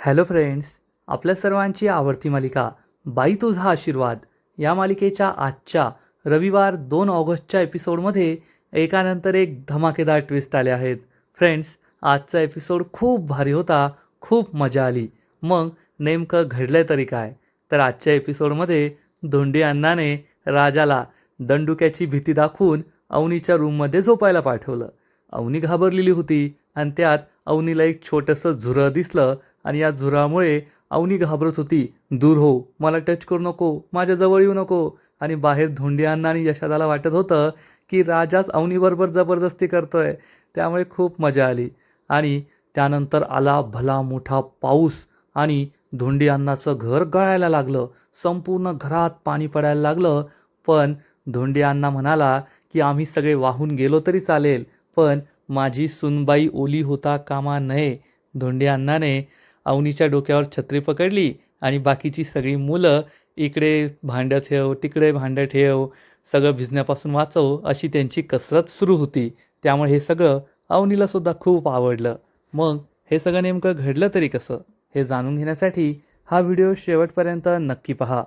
Hello friends, आपल्या सर्वांची आवडती मालिका बाई तुझा आशीर्वाद या मालिकेच्या आजच्या रविवार 2 ऑगस्टच्या एपिसोडमध्ये एकानंतर एक धमाकेदार ट्विस्ट आले आहेत. फ्रेंड्स, आजचा एपिसोड खूप भारी होता, खूप मजा आली. मग नेमकं घडलंय तरी काय? तर आजच्या एपिसोडमध्ये धोंडी अण्णाने राजाला दंडुक्याची भीती दाखवून अवनीच्या रूममध्ये झोपायला पाठवलं. अवनी घाबरलेली होती आणि त्यात अवनीला एक छोटंसं झुरळ दिसलं आणि या झुरळामुळे अवनी घाबरत होती. दूर हो, मला टच करू नको, माझ्या जवळ येऊ नको. आणि बाहेर धोंडी अण्णा आणि यशोदाला वाटत होतं की राजाच अवनीबरोबर जबरदस्ती करतोय. त्यामुळे खूप मजा आली. आणि त्यानंतर आला भला मोठा पाऊस आणि धोंडी अण्णाचं घर गळायला लागलं. संपूर्ण घरात पाणी पडायला लागलं. पण धोंडी अण्णा म्हणाला की आम्ही सगळे वाहून गेलो तरी चालेल, पण माझी सुनबाई ओली होता कामा नये. धोंडी अण्णाने अवनीच्या डोक्यावर छत्री पकडली आणि बाकीची सगळी मुलं इकडे भांडं ठेव, तिकडे भांडं ठेव, सगळं भिजण्यापासून वाचव अशी त्यांची कसरत सुरू होती. त्यामुळे हे सगळं अवनीलासुद्धा खूप आवडलं. मग हे सगळं नेमकं घडलं तरी कसं? हे जाणून घेण्यासाठी हा व्हिडिओ शेवटपर्यंत नक्की पहा.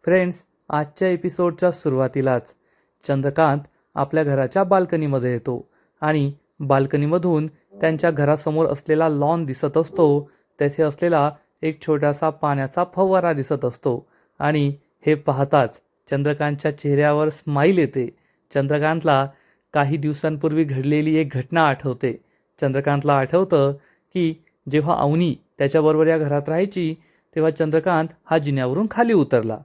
फ्रेंड्स, आजच्या एपिसोडच्या सुरुवातीलाच चंद्रकांत आपल्या घराच्या बाल्कनीमध्ये येतो आणि बाल्कनीमधून त्यांच्या घरासमोर असलेला लॉन दिसत असतो. तेथे असलेला एक छोटासा पाण्याचा फवारा दिसत असतो आणि हे पाहताच चंद्रकांतच्या चेहऱ्यावर स्माईल येते. चंद्रकांतला काही दिवसांपूर्वी घडलेली एक घटना आठवते. चंद्रकांतला आठवतं की जेव्हा अवनी त्याच्याबरोबर या घरात राहायची तेव्हा चंद्रकांत हा जिन्यावरून खाली उतरला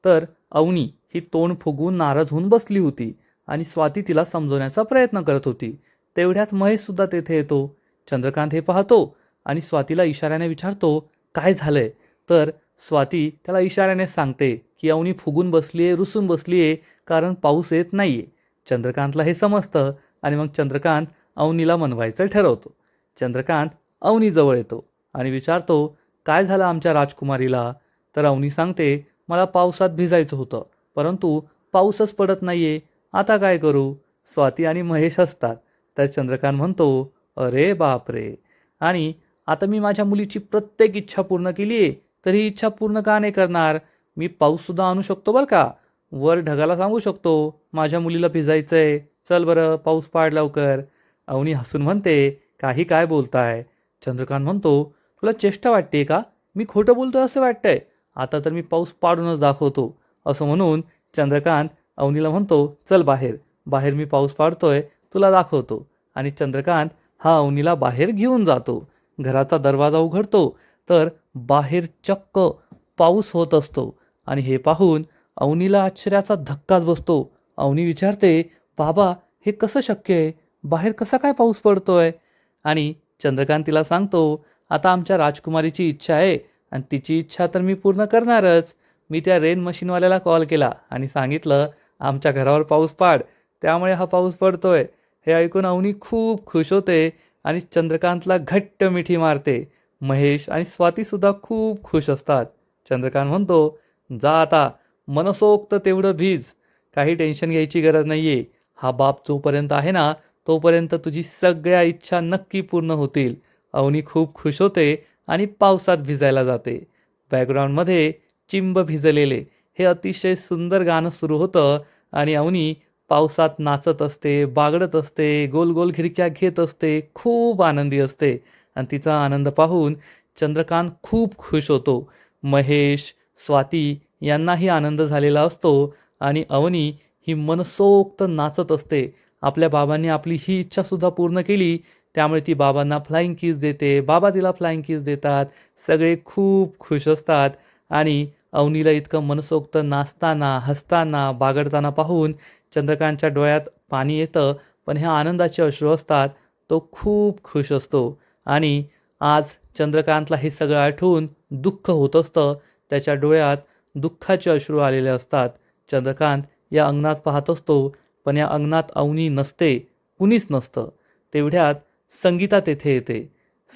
तर अवनी ही तोंड फुगवून नाराज होऊन बसली होती आणि स्वाती तिला समजवण्याचा प्रयत्न करत होती. तेवढ्यात महेशसुद्धा तेथे येतो. चंद्रकांत हे पाहतो आणि स्वातीला इशाऱ्याने विचारतो, काय झालंय? तर स्वाती त्याला इशाऱ्याने सांगते की अवनी फुगून बसलीये, रुसून बसलीये, कारण पाऊस येत नाहीये. चंद्रकांतला हे समजतं आणि मग चंद्रकांत अवनीला मनवायचं ठरवतो. चंद्रकांत अवनीजवळ येतो आणि विचारतो, काय झालं आमच्या राजकुमारीला? तर अवनी सांगते, मला पावसात भिजायचं होतं, परंतु पाऊसच पडत नाहीये, आता काय करू? स्वाती आणि महेश हसतात. तर चंद्रकांत म्हणतो, अरे बापरे! आणि आता मी माझ्या मुलीची प्रत्येक इच्छा पूर्ण केली आहे, तर ही इच्छा पूर्ण का नाही करणार? मी पाऊससुद्धा आणू शकतो बरं का. वर ढगाला सांगू शकतो, माझ्या मुलीला भिजायचंय, चल बरं पाऊस पाड लवकर. अवनी हसून म्हणते, काही काय बोलताय? चंद्रकांत म्हणतो, तुला चेष्टा वाटते का? मी खोटं बोलतो असं वाटतंय? आता तर मी पाऊस पाडूनच दाखवतो. असं म्हणून चंद्रकांत अवनीला म्हणतो, चल बाहेर, बाहेर मी पाऊस पाडतोय, तुला दाखवतो. आणि चंद्रकांत हा अवनीला बाहेर घेऊन जातो. घराचा दरवाजा उघडतो तर बाहेर चक्क पाऊस होत असतो आणि हे पाहून अवनीला आश्चर्याचा धक्काच बसतो. अवनी विचारते, बाबा हे कसं शक्य आहे? बाहेर कसा काय पाऊस पडतोय? आणि चंद्रकांत तिला सांगतो, आता आमच्या राजकुमारीची इच्छा आहे आणि तिची इच्छा तर मी पूर्ण करणारच. मी त्या रेन मशीनवाल्याला कॉल केला आणि सांगितलं, आमच्या घरावर पाऊस पाड, त्यामुळे हा पाऊस पडतोय. हे ऐकून अवनी खूप खुश होते आणि चंद्रकांतला घट्ट मिठी मारते. महेश आणि स्वातीसुद्धा खूप खुश असतात. चंद्रकांत म्हणतो, जा आता मनसोक्त तेवढं भीज, काही टेन्शन घ्यायची गरज नाहीये. हा बाप जोपर्यंत आहे ना, तोपर्यंत तुझी सगळ्या इच्छा नक्की पूर्ण होतील. अवनी खूप खुश होते आणि पावसात भिजायला जाते. बॅकग्राऊंडमध्ये चिंब भिजलेले हे अतिशय सुंदर गाणं सुरू होतं आणि अवनी पावसात नाचत असते, बागडत असते, गोल गोल खिडक्या घेत असते, खूप आनंदी असते आणि तिचा आनंद पाहून चंद्रकांत खूप खुश होतो. महेश, स्वाती यांनाही आनंद झालेला असतो आणि अवनी ही मनसोक्त नाचत असते. आपल्या बाबांनी आपली ही इच्छासुद्धा पूर्ण केली, त्यामुळे ती बाबांना फ्लाइंग किस देते, बाबा तिला फ्लाइंग किस देतात. सगळे खूप खुश असतात आणि अवनीला इतकं मनसोक्त नाचताना, हसताना, बागडताना पाहून चंद्रकांतच्या डोळ्यात पाणी येतं, पण हे आनंदाचे अश्रू असतात. तो खूप खुश असतो आणि आज चंद्रकांतला हे सगळं आठवून दुःख होत असतं. त्याच्या डोळ्यात दुःखाचे अश्रू आलेले असतात. चंद्रकांत या अंगणात पाहत असतो, पण या अंगणात अवनी नसते, कुणीच नसतं. तेवढ्यात संगीता तेथे येते.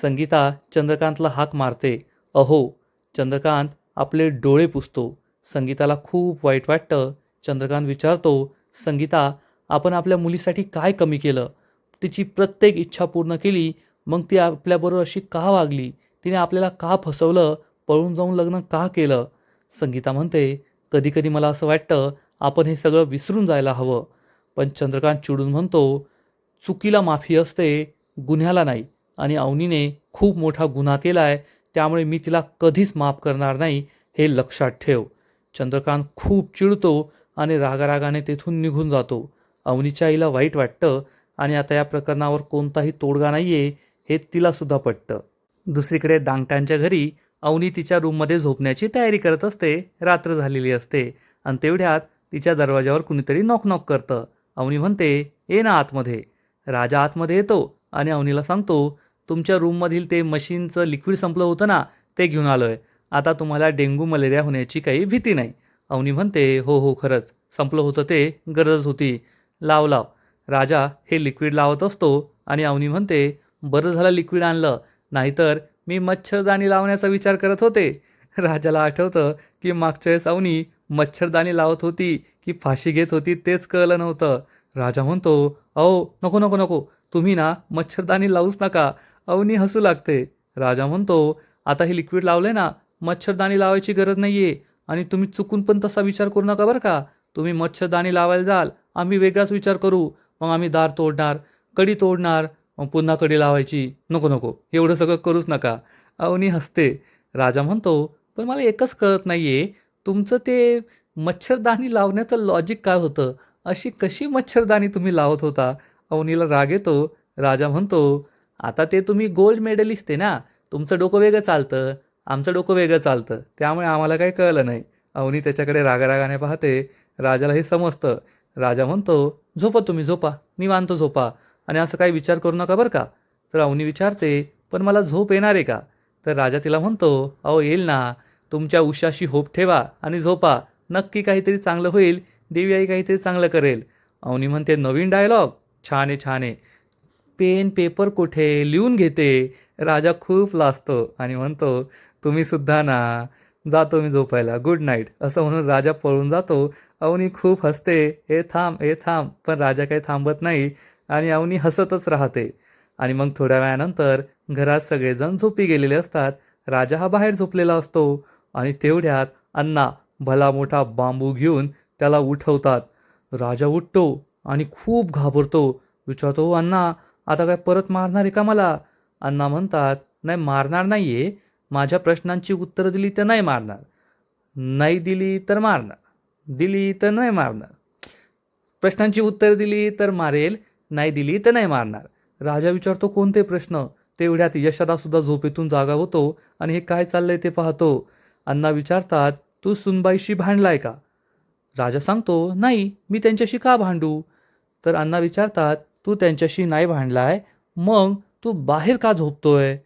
संगीता चंद्रकांतला हाक मारते. अहो. चंद्रकांत आपले डोळे पुसतो. संगीताला खूप वाईट वाटतं. चंद्रकांत विचारतो, संगीता, आपण आपल्या मुलीसाठी काय कमी केलं? तिची प्रत्येक इच्छा पूर्ण केली, मग ती आपल्याबरोबर अशी का वागली? तिने आपल्याला का फसवलं, पळून जाऊन लग्न का केलं? संगीता म्हणते, कधी कधी मला असं वाटतं आपण हे सगळं विसरून जायला हवं. पण चंद्रकांत चिडून म्हणतो, चुकीला माफी असते, गुन्ह्याला नाही. आणि अवनीने खूप मोठा गुन्हा केलाय, त्यामुळे मी तिला कधीच माफ करणार नाही, हे लक्षात ठेव. चंद्रकांत खूप चिडतो आणि रागारागाने तेथून निघून जातो. अवनीच्या आईला वाईट वाटतं आणि आता या प्रकरणावर कोणताही तोडगा नाहीये हे तिलासुद्धा पटतं. दुसरीकडे दांगट्यांच्या घरी अवनी तिच्या रूममध्ये झोपण्याची तयारी करत असते. रात्र झालेली असते आणि तेवढ्यात तिच्या दरवाजावर कुणीतरी नॉक नॉक करतं. अवनी म्हणते, ये ना आतमध्ये. राजा आतमध्ये येतो आणि अवनीला सांगतो, तुमच्या रूममधील ते मशीनचं लिक्विड संपलं होतं ना, ते घेऊन आलोय. आता तुम्हाला डेंग्यू मलेरिया होण्याची काही भीती नाही. अवनी म्हणते, हो हो खरंच संपलं होतं, ते गरज होती. लाव लाव. राजा हे लिक्विड लावत असतो आणि अवनी म्हणते, बरं झालं लिक्विड आणलं, नाहीतर मी मच्छरदाणी लावण्याचा विचार करत होते. राजाला आठवतं की मागच्या वेळेस अवनी मच्छरदाणी लावत होती की फाशी घेत होती तेच कळलं नव्हतं. राजा म्हणतो, अहो नको नको नको, तुम्ही ना मच्छरदाणी लावूच नका. अवनी हसू लागते. राजा म्हणतो, आता हे लिक्विड लावलंय ना, मच्छरदाणी लावायची गरज नाहीये. आणि तुम्ही चुकून पण तसा विचार करू नका बरं का. तुम्ही मच्छरदाणी लावायला जाल, आम्ही वेगळाच विचार करू. मग आम्ही दार तोडणार, कडी तोडणार, मग पुन्हा कडी लावायची. नको नको, एवढं सगळं करूच नका. अवनी हसते. राजा म्हणतो, पण मला एकच कळत नाहीये, तुमचं ते मच्छरदाणी लावण्याचं लॉजिक काय होतं? अशी कशी मच्छरदाणी तुम्ही लावत होता? अवनीला राग येतो. राजा म्हणतो, आता ते तुम्ही गोल्ड मेडलिस्ट आहे ना, तुमचं डोकं वेगळं चालतं, आमचं डोकं वेगळं चालतं, त्यामुळे आम्हाला काही कळलं नाही. अवनी त्याच्याकडे रागारागाने पाहते. राजाला हे समजतं. राजा म्हणतो, झोपा तुम्ही झोपा, निवांत झोपा आणि असं काही विचार करू नका बरं का. तर अवनी विचारते, पण मला झोप येणार आहे का? तर राजा तिला म्हणतो, अहो येईल ना, तुमच्या उशाशी होप ठेवा आणि झोपा, नक्की काहीतरी चांगलं होईल, देवी आई काहीतरी चांगलं करेल. अवनी म्हणते, नवीन डायलॉग, छान आहे छान आहे. पेन पेपर कुठे, लिहून घेते. राजा खूप लाजतो आणि म्हणतो, तुम्ही सुद्धा ना. जातो मी झोपायला, गुड नाईट, असं म्हणून राजा पळून जातो. अवनी खूप हसते, हे थांब हे थांब, पण राजा काही थांबत नाही आणि अवनी हसतच राहते. आणि मग थोड्या वेळानंतर घरात सगळेजण झोपी गेलेले असतात. राजा हा बाहेर झोपलेला असतो आणि तेवढ्यात अण्णा भला मोठा बांबू घेऊन त्याला उठवतात. राजा उठतो आणि खूप घाबरतो. विचारतो, "ओ अण्णा, आता काय परत मारणार आहे का मला?" अण्णा म्हणतात, नाही मारणार नाहीये, माझ्या प्रश्नांची उत्तरं दिली तर नाही मारणार, नाही दिली तर मारणार, दिली तर नाही मारणार, प्रश्नांची उत्तरं दिली तर मारेल, नाही दिली तर नाही मारणार. राजा विचारतो, कोणते प्रश्न? तेवढ्यात यशोदा सुद्धा झोपेतून जागा होतो आणि हे काय चाललंय ते पाहतो. अण्णा विचारतात, तू सुनबाईशी भांडलाय का? राजा सांगतो, नाही, मी त्यांच्याशी का भांडू? तर अण्णा विचारतात, तू त्यांच्याशी नाही भांडलाय, मग तू बाहेर का झोपतोय?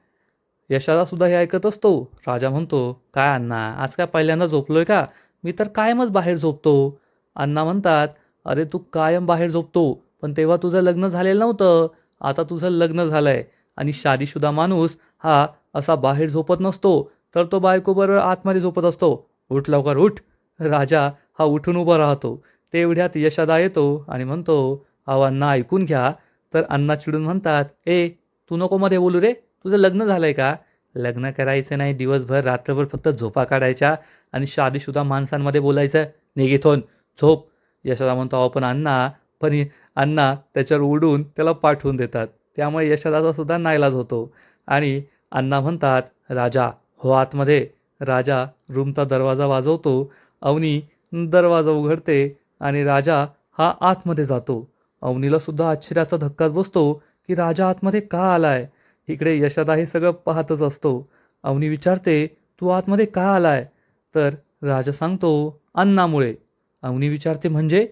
यशाला सुद्धा हे ऐकत असतो. राजा म्हणतो, काय अण्णा, आज काय पहिल्यांदा झोपलोय का? मी तर कायमच बाहेर झोपतो. अण्णा म्हणतात, अरे तू कायम बाहेर झोपतो, पण तेव्हा तुझं लग्न झालेलं नव्हतं. आता तुझं लग्न झालंय आणि शादीशुदा माणूस हा असा बाहेर झोपत नसतो, तर तो बायकोबरोबर आतमध्ये झोपत असतो. उठ लवकर उठ. राजा हा उठून उभा राहतो. तेवढ्यात यशोदा येतो आणि म्हणतो, अहो अण्णा ऐकून घ्या. तर अण्णा चिडून म्हणतात, ए तू नको मध्ये बोलू रे, तुझं लग्न झालंय का? लग्न करायचं नाही, दिवसभर रात्रभर फक्त झोपा काढायच्या आणि शादीशुदा माणसांमध्ये बोलायचं, निघ इथून, झोप. यशोदा म्हणतो, अहो पण अण्णा, पण अण्णा त्याच्यावर उडून त्याला पाठवून देतात. त्यामुळे यशोदाचा सुद्धा नाईलाज होतो आणि अण्णा म्हणतात, राजा हो आतमध्ये. राजा रूमचा दरवाजा वाजवतो. अवनी दरवाजा उघडते आणि राजा हा आतमध्ये जातो. अवनीला सुद्धा आश्चर्याचा धक्काच बसतो की राजा आतमध्ये का आलाय. इकडे यशोदा हे सगळं पाहतच असतो. अवनी विचारते, तू आतमध्ये का आलाय? तर राजा सांगतो, अण्णामुळे. अवनी विचारते, म्हणजे?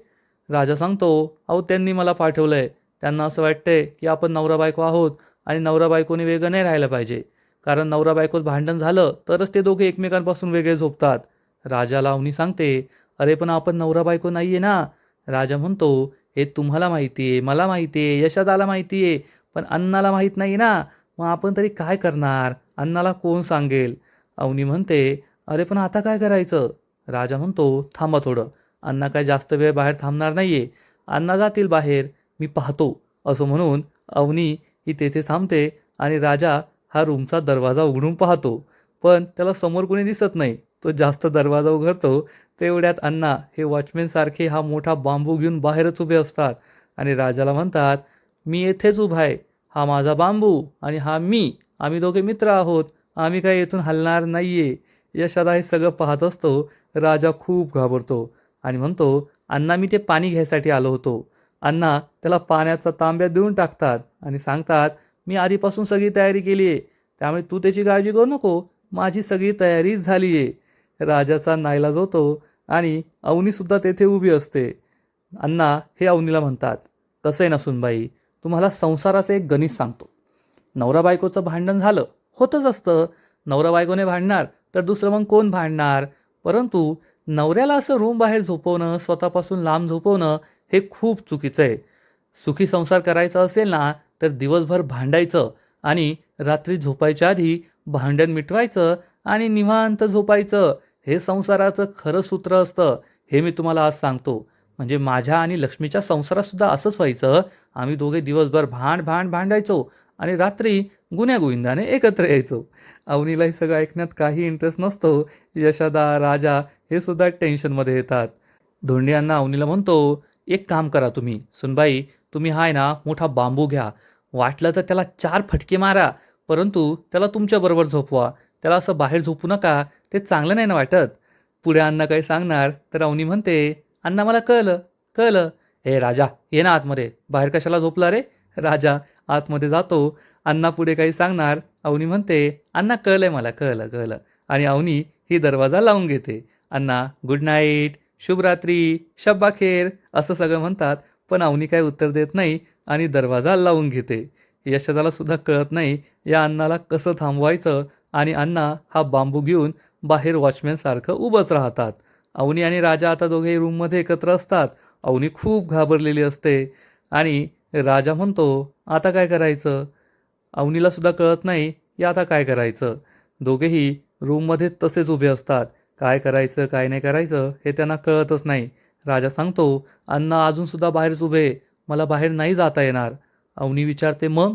राजा सांगतो, अहो त्यांनी मला पाठवलंय. त्यांना असं वाटतंय की आपण नवरा बायको आहोत आणि नवरा बायकोने वेगळं नाही राहायला पाहिजे, कारण नवरा बायकोत भांडण झालं तरच ते दोघे एकमेकांपासून वेगळे झोपतात. राजाला अवनी सांगते, अरे पण आपण नवरा बायको नाहीये ना. राजा म्हणतो, हे तुम्हाला माहिती आहे, मला माहिती आहे, यशोदाला माहिती आहे, पण अण्णाला माहीत नाही ना. मग आपण तरी काय करणार? अण्णाला कोण सांगेल? अवनी म्हणते, अरे पण आता काय करायचं? राजा म्हणतो, थांबा थोडं. अण्णा काय जास्त वेळ बाहेर थांबणार नाहीये. अण्णा जातील बाहेर, मी पाहतो. असं म्हणून अवनी ही तेथे थांबते आणि राजा हा रूमचा दरवाजा उघडून पाहतो, पण त्याला समोर कोणी दिसत नाही. तो जास्त दरवाजा उघडतो, तेवढ्यात अण्णा हे वॉचमॅनसारखे हा मोठा बांबू घेऊन बाहेरच उभे असतात आणि राजाला म्हणतात, "मी येथेच उभा आहे. हा माझा बांबू आणि हा मी. आम्ही दोघे मित्र आहोत. आम्ही काही इथून हलणार नाहीये." यशोदा हे सगळं पाहत असतो. राजा खूप घाबरतो आणि म्हणतो, "अण्णा, मी ते पाणी घ्यायसाठी आलो होतो." अण्णा त्याला पाण्याचा तांब्या देऊन टाकतात आणि सांगतात, "मी आधीपासून सगळी तयारी केली आहे. त्यामुळे तू त्याची काळजी करू नको. माझी सगळी तयारी झाली आहे." राजाचा नाईलाज होतो आणि अवनीसुद्धा तेथे उभी असते. अण्णा हे अवनीला म्हणतात, "कसं आहे ना सुनबाई, तुम्हाला संसाराचं एक गणित सांगतो. नवरा बायकोचं भांडण झालं, होतच असतं. नवरा बायकोने भांडणार तर दुसरं मग कोण भांडणार? परंतु नवऱ्याला असं रूम बाहेर झोपवणं, स्वतःपासून लांब झोपवणं हे खूप चुकीचं आहे. सुखी संसार करायचा असेल ना, तर दिवसभर भांडायचं आणि रात्री झोपायच्या आधी भांडण मिटवायचं आणि निवांत झोपायचं. हे संसाराचं खरं सूत्र असतं. हे मी तुम्हाला आज सांगतो. म्हणजे माझ्या आणि लक्ष्मीच्या संसारातसुद्धा असंच व्हायचं. आम्ही दोघे दिवसभर भांडायचो आणि रात्री गुण्यागोविंदाने एकत्र यायचो." अवनीला हे सगळं ऐकण्यात काही इंटरेस्ट नसतो. यशोदा, राजा हे सुद्धा टेन्शनमध्ये येतात. धोंडियांना अवनीला म्हणतो, "एक काम करा तुम्ही, सुनबाई, तुम्ही हा आहे ना मोठा बांबू घ्या. वाटलं तर त्याला 4 फटके मारा, परंतु त्याला तुमच्याबरोबर झोपवा. त्याला असं बाहेर झोपू नका. ते चांगलं नाही ना वाटत." पुढे अण्णा काही सांगणार तर अवनी म्हणते, "अण्णा, मला कळलं, कळलं. हे राजा, ये ना आतमध्ये. बाहेर कशाला झोपला रे?" राजा आतमध्ये जातो. अण्णा पुढे काही सांगणार. अवनी म्हणते, "अण्णा, कळलंय मला, कळलं, कळलं." आणि अवनी ही दरवाजा लावून घेते. अण्णा गुड नाईट, शुभरात्री, शब्बाखेर असं सगळं म्हणतात, पण अवनी काही उत्तर देत नाही आणि दरवाजा लावून घेते. यशोदाला सुद्धा कळत नाही या अण्णाला कसं थांबवायचं आणि अण्णा हा बांबू घेऊन बाहेर वॉचमॅनसारखं उभंच राहतात. अवनी आणि राजा आता दोघे रूममध्ये एकत्र असतात. अवनी खूप घाबरलेली असते आणि राजा म्हणतो, "आता काय करायचं?" अवनीला सुद्धा कळत नाही की आता काय करायचं. दोघेही रूममध्ये तसेच उभे असतात. काय करायचं, काय नाही करायचं हे त्यांना कळतच नाही. राजा सांगतो, "अण्णा अजूनसुद्धा बाहेरच उभे आहे. मला बाहेर नाही जाता येणार." अवनी विचारते, "मग?"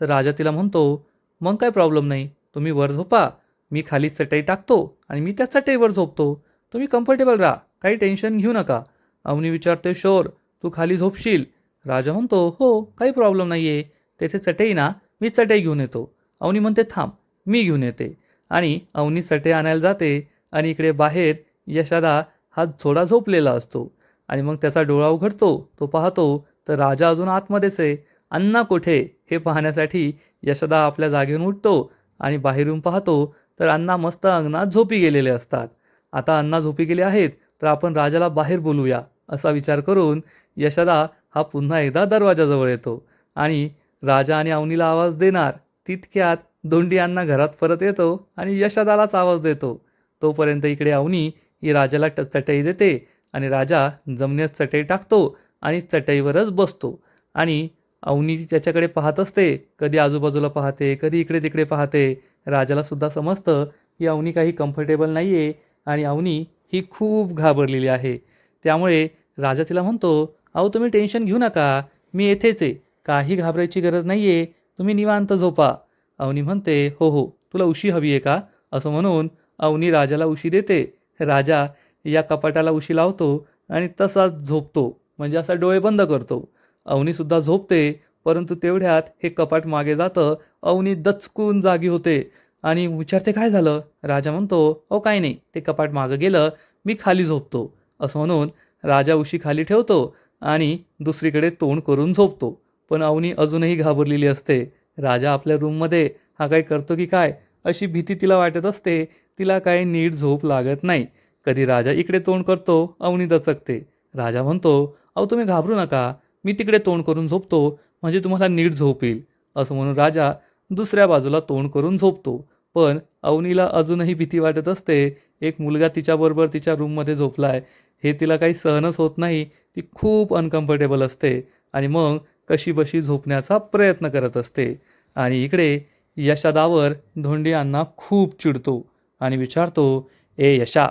तर राजा तिला म्हणतो, "मग काय प्रॉब्लेम नाही. तुम्ही वर झोपा. मी खाली चटई टाकतो आणि मी त्या चटईवर झोपतो. तुम्ही कम्फर्टेबल राहा. काही टेन्शन घेऊ नका." अवनी विचारते, "शुअर, तू खाली झोपशील?" राजा म्हणतो, "हो, काही प्रॉब्लेम नाही आहे. तेथे चटई ना, मी चटई घेऊन येतो." अवनी म्हणते, "थांब, मी घेऊन येते." आणि अवनी चटई आणायला जाते आणि इकडे बाहेर यशोदा हा थोडा झोपलेला असतो आणि मग त्याचा डोळा उघडतो. तो पाहतो तर राजा अजून आतमध्येच आहे. अण्णा कुठे हे पाहण्यासाठी यशोदा आपल्या जागेवरून उठतो आणि बाहेरून पाहतो तर अण्णा मस्त अंगणात झोपी गेलेले असतात. आता अण्णा झोपी गेले आहेत तर आपण राजाला बाहेर बोलूया असा विचार करून यशोदा हा पुन्हा एकदा दरवाजाजवळ येतो आणि राजा आणि अवनीला आवाज देणार. तितक्यात धोंडी अण्णा घरात परत येतो आणि यशोदालाच आवाज देतो. तोपर्यंत इकडे अवनी ही राजाला चटई देते आणि राजा जमिनीत चटई टाकतो आणि चटईवरच बसतो आणि अवनी त्याच्याकडे पाहत असते. कधी आजूबाजूला पाहते, कधी इकडे तिकडे पाहते. राजाला सुद्धा समजतं की अवनी काही कम्फर्टेबल नाही आहे आणि अवनी ही खूप घाबरलेली आहे. त्यामुळे राजा तिला म्हणतो, "अहो, तुम्ही टेन्शन घेऊ नका. मी येथेच आहे. काही घाबरायची गरज नाही आहे. तुम्ही निवांत झोपा." अवनी म्हणते, "हो हो, तुला उशी हवी आहे का?" असं म्हणून अवनी राजाला उशी देते. राजा या कपाटाला उशी लावतो आणि तसाच झोपतो. म्हणजे असा डोळे बंद करतो. अवनीसुद्धा झोपते, परंतु तेवढ्यात हे कपाट मागे जातं. अवनी दचकून जागी होते आणि विचारते, "काय झालं?" राजा म्हणतो, "अहो, काही नाही. ते कपाट मागं गेलं. मी खाली झोपतो." असं म्हणून राजा उशी खाली ठेवतो आणि दुसरीकडे तोंड करून झोपतो. पण अवनी अजूनही घाबरलेली असते. राजा आपल्या रूममध्ये हा काही करतो की काय अशी भीती तिला वाटत असते. तिला काही नीट झोप लागत नाही. कधी राजा इकडे तोंड करतो, अवनी दचकते. राजा म्हणतो, "अहो, तुम्ही घाबरू नका. मी तिकडे तोंड करून झोपतो म्हणजे तुम्हाला नीट झोप येईल." असं म्हणून राजा दुसऱ्या बाजूला तोंड करून झोपतो. पण अवनीला अजूनही भीती वाटत असते. एक मुलगा तिच्याबरोबर तिच्या रूममध्ये झोपलाय हे तिला काही सहनच होत नाही. ती खूप अनकम्फर्टेबल असते आणि मग कशीबशी झोपण्याचा प्रयत्न करत असते. आणि इकडे यशोदावर धोंडी अण्णा खूप चिडतो आणि विचारतो, "ए यशा,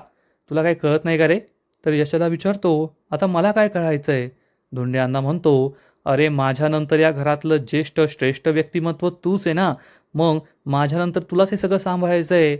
तुला काही कळत नाही का रे?" तर यशोदा विचारतो, "आता मला काय कळायचं आहे?" धोंडी अण्णा म्हणतो, अरे माझ्यानंतर या घरातलं ज्येष्ठ श्रेष्ठ व्यक्तिमत्व तूच आहे ना, मग माझ्यानंतर तुलाच हे सगळं सांभाळायचं आहे.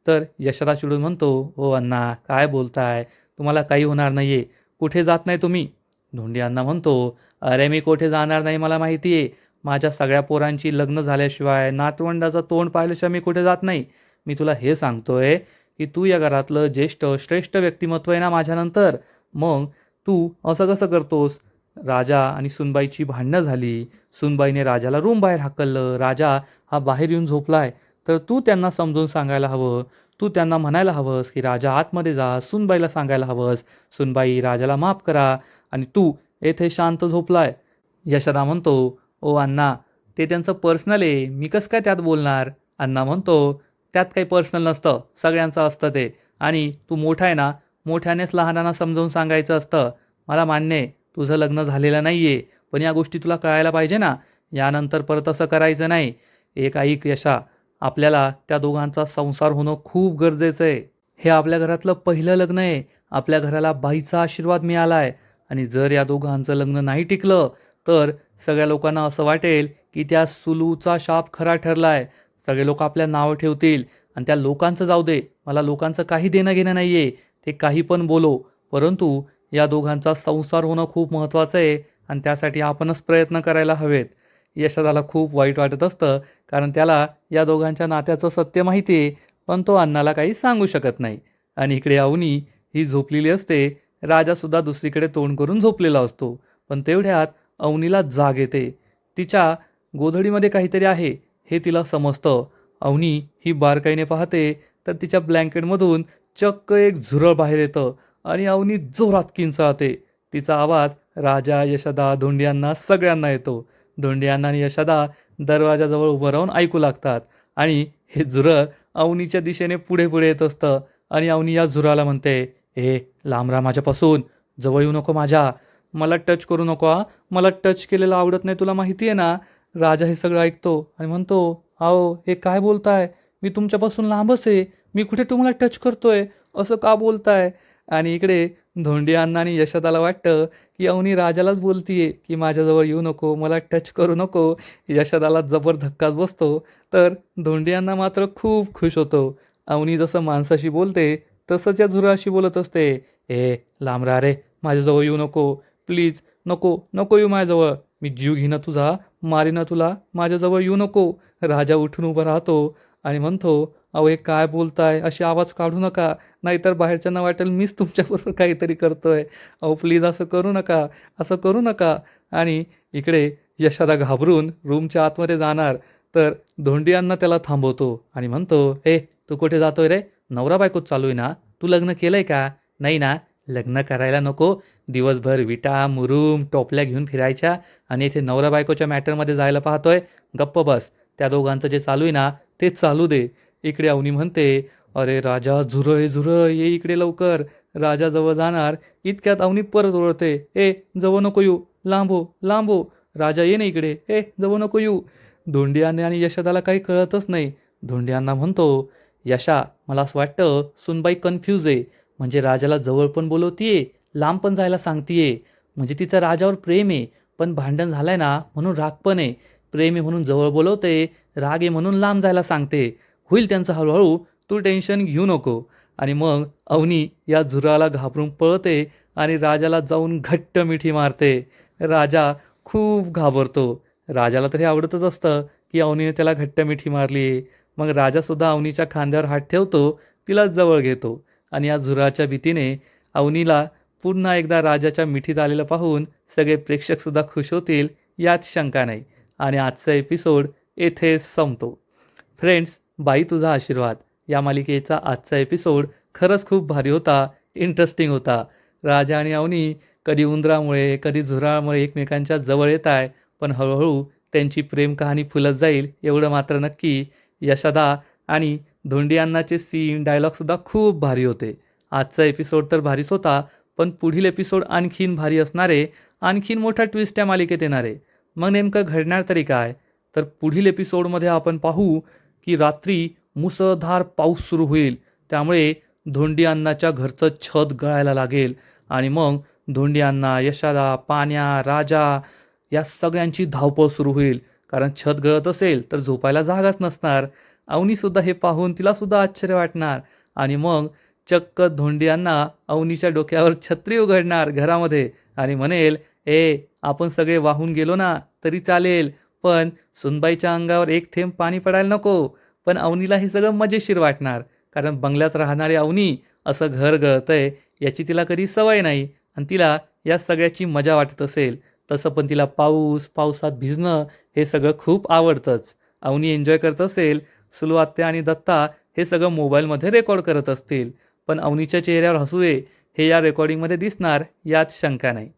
तर यशोदा चिडून म्हणतो, "ओ अण्णा काय बोलताय? तुम्हाला काही होणार नाहीये. कुठे जात नाही तुम्ही?" धोंडी अण्णा म्हणतो, "अरे मी कुठे जाणार नाही मला माहिती आहे. माझ्या सगळ्या पोरांची लग्न झाल्याशिवाय, नातवंडाचं तोंड पाहिल्याशिवाय मी कुठे जात नाही. मी तुला हे सांगतोय, की तू या घरातलं ज्येष्ठ श्रेष्ठ व्यक्तिमत्व आहे ना माझ्यानंतर. मग तू असं कसं करतोस?" राजा आणि सुनबाईची भांडणं झाली. सुनबाईने राजाला रूम बाहेर हाकललं. राजा हा बाहेर येऊन झोपलाय. तर तू त्यांना समजून सांगायला हवं. तू त्यांना म्हणायला हवंस, की "राजा आतमध्ये जा." सुनबाईला सांगायला हवंस, "सुनबाई राजाला माफ करा आणि तू येथे शांत झोपलाय." यशोदा म्हणतो, "ओ अण्णा, ते त्यांचं पर्सनल आहे. मी कसं काय त्यात बोलणार?" अण्णा म्हणतो, "त्यात काही पर्सनल नसतं. सगळ्यांचं असतं ते. आणि तू मोठा आहे ना, मोठ्यानेच लहानांना समजावून सांगायचं असतं. मला मान्य आहे, तुझं लग्न झालेलं नाहीये. पण या गोष्टी तुला कळायला पाहिजे ना. यानंतर परत असं करायचं नाही. एक ऐक यशा, आपल्याला त्या दोघांचा संसार होणं खूप गरजेचं आहे. हे आपल्या घरातलं पहिलं लग्न आहे. आपल्या घराला बाईचा आशीर्वाद मिळाला आहे आणि जर या दोघांचं लग्न नाही टिकलं, तर सगळ्या लोकांना असं वाटेल, की त्या सुलूचा शाप खरा ठरला आहे. सगळे लोकं आपल्या नावं ठेवतील आणि त्या लोकांचं जाऊ दे. मला लोकांचं काही देणं-घेणं नाही आहे. ते काही पण बोलो. परंतु या दोघांचा संसार होणं खूप महत्त्वाचं आहे आणि त्यासाठी आपणच प्रयत्न करायला हवेत." यशोदाला खूप वाईट वाटत असतं, कारण त्याला या दोघांच्या नात्याचं सत्य माहिती आहे, पण तो अण्णाला काही सांगू शकत नाही. आणि इकडे अवनी ही झोपलेली असते. राजासुद्धा दुसरीकडे तोंड करून झोपलेला असतो. पण तेवढ्यात अवनीला जाग येते. तिच्या गोधडीमध्ये काहीतरी आहे, हे तिला समजतं. अवनी ही बारकाईने पाहते, तर तिच्या ब्लँकेटमधून चक्क एक झुरळ बाहेर येतं आणि अवनी जोरात किंचाळते. तिचा आवाज राजा, यशोदा, धोंडियांना सगळ्यांना येतो. धोंडियांना आणि यशोदा दरवाजाजवळ उभं राहून ऐकू लागतात आणि हे झुरळ अवनीच्या दिशेने पुढे पुढे येत असतं आणि अवनी या झुरळाला म्हणते, "ए लांब राहा माझ्यापासून, जवळ येऊ नको माझ्या, मला टच करू नको हा, मला टच केलेलं आवडत नाही तुला माहिती आहे ना." राजा हे सगळं ऐकतो आणि म्हणतो, "अहो हे काय बोलताय? मी तुमच्यापासून लांबच आहे, मी कुठे तुम्हाला टच करतोय, असं का बोलताय?" आणि इकडे धोंडी अण्णा आणि यशोदाला वाटतं, की अवनी राजालाच बोलतीये, की "माझ्याजवळ येऊ नको, मला टच करू नको." यशोदाला जबर धक्काच बसतो. तर धोंडियांना मात्र खूप खुश होतो. अवनी जसं माणसाशी बोलते, तसंच या झुरळाशी बोलत असते. "ए लांब रहा रे, माझ्याजवळ येऊ नको. प्लीज नको, नको येऊ माझ्याजवळ. मी जीव घेईन तुझा, मारीन तुला. माझ्याजवळ येऊ नको." राजा उठून उभा राहतो आणि म्हणतो, "अहो हे काय बोलताय? असे आवाज काढू नका. नाहीतर बाहेरच्यांना वाटेल मीच तुमच्याबरोबर काहीतरी करतोय. अहो प्लीज असं करू नका, असं करू नका." आणि इकडे यशोदा घाबरून रूमच्या आतमध्ये जाणार, तर धोंडी अण्णा त्याला थांबवतो आणि म्हणतो, "ए तू कुठे जातोय रे? नवरा बायकोच चालू आहे ना? तू लग्न केलंय का? नाही ना? लग्न करायला नको. दिवसभर विटा, मुरूम, टोपल्या घेऊन फिरायच्या आणि इथे नवरा बायकोच्या मॅटरमध्ये जायला पाहतोय? गप्प बस. त्या दोघांचं जे चालू आहे ना, तेच चालू दे." इकडे अवनी म्हणते, "अरे राजा, झुरळ आहे झुरळ, ये इकडे लवकर." राजा जवळ जाणार, इतक्यात अवनी परत ओरडते, "ए जवळ नको येऊ, लांब हो, लांब हो. राजा ये ना इकडे, ए जवळ नको येऊ." धोंडियाने आणि यशोदाला काही कळतच नाही. धोंडियांना म्हणतो, "यशा, मला असं वाटतं सूनबाई कन्फ्यूज आहे. म्हणजे राजाला जवळ पण बोलवतीये, लांब पण जायला सांगतीये. म्हणजे तिचं राजावर प्रेम आहे, पण भांडण झालंय ना म्हणून राग पण आहे. प्रेम आहे म्हणून जवळ बोलवते, राग आहे म्हणून लांब जायला सांगते. होईल त्यांचं हळूहळू, तू टेन्शन घेऊ नको." आणि मग अवनी या झुरळाला घाबरून पळते आणि राजाला जाऊन घट्ट मिठी मारते. राजा खूप घाबरतो. राजाला तर हे आवडतच असतं, की अवनीने त्याला घट्ट मिठी मारली. मग राजासुद्धा अवनीच्या खांद्यावर हात ठेवतो, तिला जवळ घेतो आणि या झुरळाच्या भीतीने अवनीला पुन्हा एकदा राजाच्या मिठीत आलेलं पाहून सगळे प्रेक्षकसुद्धा खुश होतील यात शंका नाही. आणि आजचा एपिसोड येथेच संपतो. फ्रेंड्स, बाई तुझा आशीर्वाद या मालिकेचा आजचा एपिसोड खरंच खूप भारी होता, इंटरेस्टिंग होता. राजा आणि अवनी कधी उंदरामुळे, कधी झुरळामुळे एकमेकांच्या जवळ येत आहे, पण हळूहळू त्यांची प्रेम कहाणी फुलत जाईल एवढं मात्र नक्की. यशोदा आणि धोंडी अण्णाचे सीन, डायलॉगसुद्धा खूप भारी होते. आजचा एपिसोड तर भारीच होता, पण पुढील एपिसोड आणखीन भारी असणार आहे. आणखीन मोठा ट्विस्ट या मालिकेत येणार आहे. मग नेमकं घडणार तरी काय? तर पुढील एपिसोडमध्ये आपण पाहू, की रात्री मुसळधार पाऊस सुरू होईल. त्यामुळे धोंडी अण्णाच्या घरचं छत गळायला लागेल आणि मग धोंडी अण्णा, यशोदा, पाण्या, राजा या सगळ्यांची धावपळ सुरू होईल, कारण छत गळत असेल तर झोपायला जागाच नसणार. अवनीसुद्धा हे पाहून तिलासुद्धा आश्चर्य वाटणार आणि मग चक्क धोंडियांना अवनीच्या डोक्यावर छत्री उघडणार घरामध्ये आणि म्हणेल, ए आपण सगळे वाहून गेलो ना तरी चालेल, पण सुनबाईच्या अंगावर एक थेंब पाणी पडायला नको. पण अवनीला हे सगळं मजेशीर वाटणार, कारण बंगल्यात राहणारी अवनी असं घर गळतंय याची तिला कधी सवय नाही आणि तिला या सगळ्याची मजा वाटत असेल. तसं पण तिला पाऊस, पावसात भिजणं हे सगळं खूप आवडतंच. अवनी एन्जॉय करत असेल, सुलू आत्या आणि दत्ता हे सगळं मोबाईलमध्ये रेकॉर्ड करत असतील, पण अवनीच्या चेहऱ्यावर हसू आहे हे या रेकॉर्डिंगमध्ये दिसणार यात शंका नाही.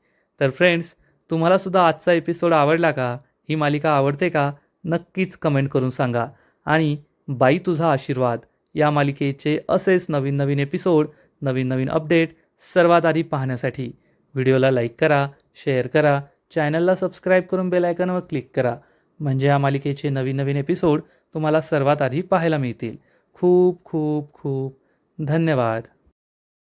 तर फ्रेंड्स, तुम्हालासुद्धा आजचा एपिसोड आवडला का? ही मालिका आवडते का? नक्कीच कमेंट करून सांगा. आणि बाई तुझा आशीर्वाद या मालिकेचे असेच नवीन नवीन एपिसोड, नवीन नवीन अपडेट सर्वात आधी पाहण्यासाठी व्हिडिओला लाईक करा, शेअर करा, चॅनलला सबस्क्राईब करून बेल आयकॉनवर क्लिक करा. म्हणजे या मालिकेचे नवीन नवीन एपिसोड तुम्हाला सर्वात आधी पाहायला मिळतील. खूप खूप खूप धन्यवाद.